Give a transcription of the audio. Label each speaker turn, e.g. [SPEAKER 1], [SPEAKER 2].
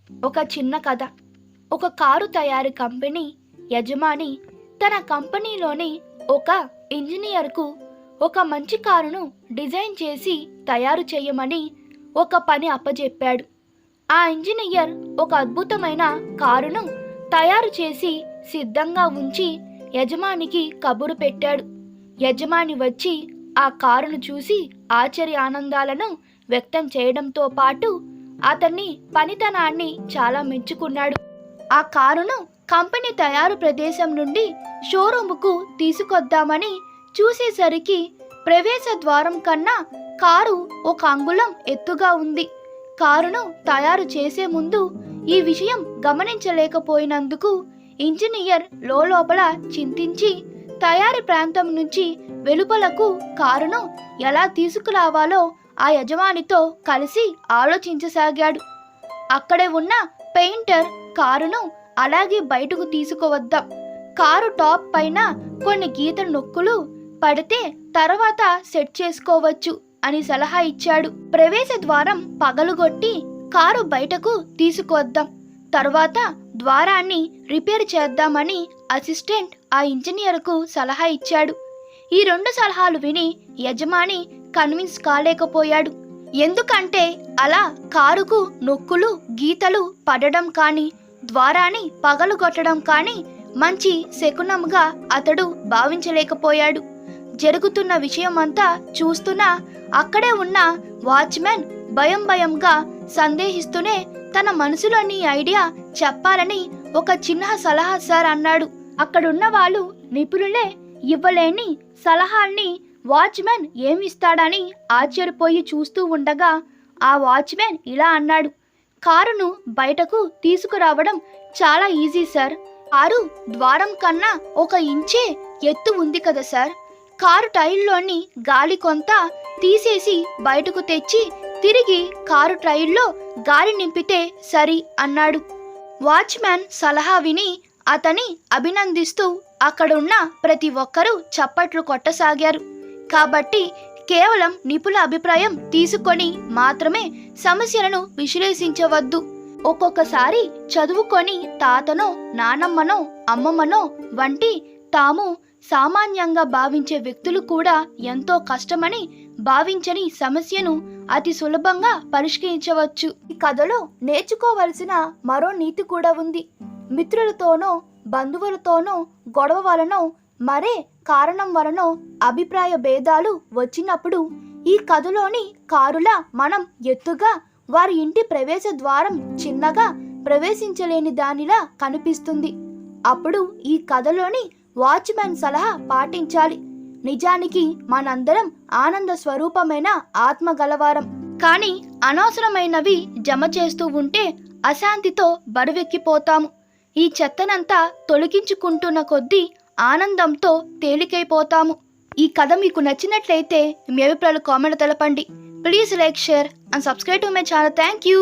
[SPEAKER 1] ఒక చిన్న కథ. ఒక కారు తయారీ కంపెనీ యజమాని తన కంపెనీలోని ఒక ఇంజనీర్కు ఒక మంచి కారును డిజైన్ చేసి తయారు చేయమని ఒక పని అప్పజెప్పాడు. ఆ ఇంజనీర్ ఒక అద్భుతమైన కారును తయారు చేసి సిద్ధంగా ఉంచి యజమానికి కబురు పెట్టాడు. యజమాని వచ్చి ఆ కారును చూసి ఆశ్చర్యానందాలను వ్యక్తం చేయడంతో పాటు అతన్ని పనితనాన్ని చాలా మెచ్చుకున్నాడు. ఆ కారును కంపెనీ తయారు ప్రదేశం నుండి షోరూముకు తీసుకొద్దామని చూసేసరికి ప్రవేశ ద్వారం కన్నా కారు ఒక అంగుళం ఎత్తుగా ఉంది. కారును తయారు చేసే ముందు ఈ విషయం గమనించలేకపోయినందుకు ఇంజనీర్ లోపల చింతించి తయారీ ప్రాంతం నుంచి వెలుపలకు కారును ఎలా తీసుకురావాలో ఆ యజమానితో కలిసి ఆలోచించసాగాడు. అక్కడే ఉన్న పెయింటర్ కారును అలాగే బయటకు తీసుకువద్దాం, కారు టాప్ పైన కొన్ని గీతల నొక్కులు పడితే తర్వాత సెట్ చేసుకోవచ్చు అని సలహా ఇచ్చాడు. ప్రవేశ ద్వారం పగలుగొట్టి కారు బయటకు తీసుకువద్దాం, తర్వాత ద్వారాన్ని రిపేర్ చేద్దామని అసిస్టెంట్ ఆ ఇంజనీర్కు సలహా ఇచ్చాడు. ఈ రెండు సలహాలు విని యజమాని కన్విన్స్ కాలేకపోయాడు. ఎందుకంటే అలా కారుకు నొక్కులు గీతలు పడడం కానీ ద్వారాన్ని పగలుగొట్టడం కానీ మంచి శకునంగా అతడు భావించలేకపోయాడు. జరుగుతున్న విషయమంతా చూస్తున్న అక్కడే ఉన్న వాచ్మెన్ భయంగా సందేహిస్తూనే తన మనసులోని ఐడియా చెప్పాలని ఒక చిన్న సలహా సార్ అన్నాడు. అక్కడున్న వాళ్ళు నిపుణులే ఇవ్వలేని సలహాల్ని వాచ్మెన్ ఏమిస్తాడని ఆశ్చర్యపోయి చూస్తూ ఉండగా ఆ వాచ్మెన్ ఇలా అన్నాడు. కారును బయటకు తీసుకురావడం చాలా ఈజీ సార్. కారు ద్వారం కన్నా 1 ఇంచే ఎత్తు ఉంది కదా సార్. కారు టైర్లోని గాలి కొంత తీసేసి బయటకు తెచ్చి తిరిగి కారు టైర్లో గాలి నింపితే సరి అన్నాడు. వాచ్మెన్ సలహా విని అతని అభినందిస్తూ అక్కడున్న ప్రతి ఒక్కరూ చప్పట్లు కొట్టసాగారు. కాబట్టి కేవలం నిపుణుల అభిప్రాయం తీసుకొని మాత్రమే సమస్యలను విశ్లేషించవద్దు. ఒక్కొక్కసారి చదువుకొని తాతనో నానమ్మనో అమ్మమ్మనో వంటి తాము సామాన్యంగా భావించే వ్యక్తులు కూడా ఎంతో కష్టమని భావించని సమస్యను అతి సులభంగా పరిష్కరించవచ్చు. ఈ కథలో నేర్చుకోవలసిన మరో నీతి కూడా ఉంది. మిత్రులతోనో బంధువులతోనో గొడవ వలనో మరే కారణం వలనో అభిప్రాయ భేదాలు వచ్చినప్పుడు ఈ కథలోని కారులా మనం ఎత్తుగా వారి ఇంటి ప్రవేశ ద్వారం చిన్నగా ప్రవేశించలేని దానిలా కనిపిస్తుంది. అప్పుడు ఈ కథలోని వాచ్మెన్ సలహా పాటించాలి. నిజానికి మనందరం ఆనంద స్వరూపమైన ఆత్మ గలవారం. కానీ అనవసరమైనవి జమ చేస్తూ ఉంటే అశాంతితో బరువెక్కిపోతాము. ఈ చెత్తనంతా తొలగించుకుంటున్న కొద్దీ ఆనందంతో తేలికైపోతాము. ఈ కథ మీకు నచ్చినట్లయితే మీ అభిప్రాయాలు కామెంట్ తెలపండి. Please like, share and subscribe to my channel. Thank you.